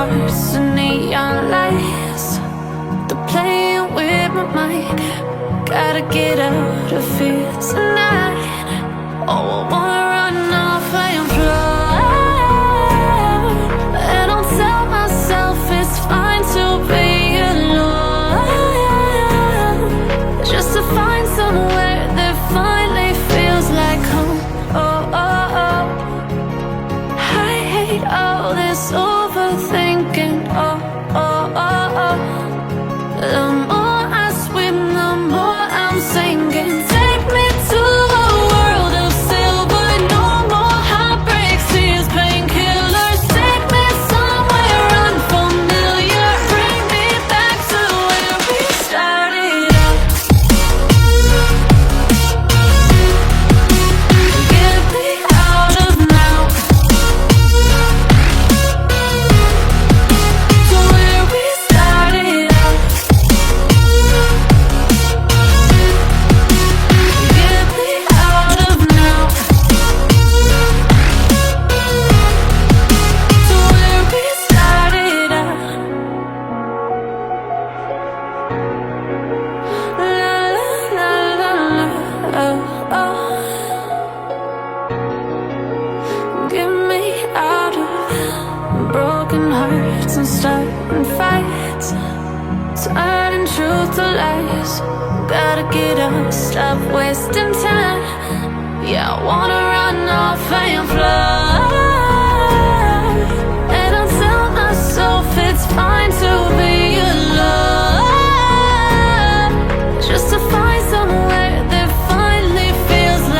hearts and neon lights. They're playing with my mind. Gotta get out of here tonight. Oh, I wanna run off and fly. And I'll tell myself it's fine to be alone, just to find somewhere that finally feels like home. Oh, oh, oh. I hate all this overthinking. Oh, oh, oh, oh. The more I swim, the more I'm sinking. Take me to a world of silver. No more heartbreaks, tears, painkillers. Take me somewhere unfamiliar. Bring me back to where we started out. Get me out of now, to where we started out. Get me out of now, to where we started out. La la la la, oh, oh. Get me out of broken hearts and starting fights, turning truth to lies. Gotta get up, stop wasting time. Yeah, I wanna run off and fly.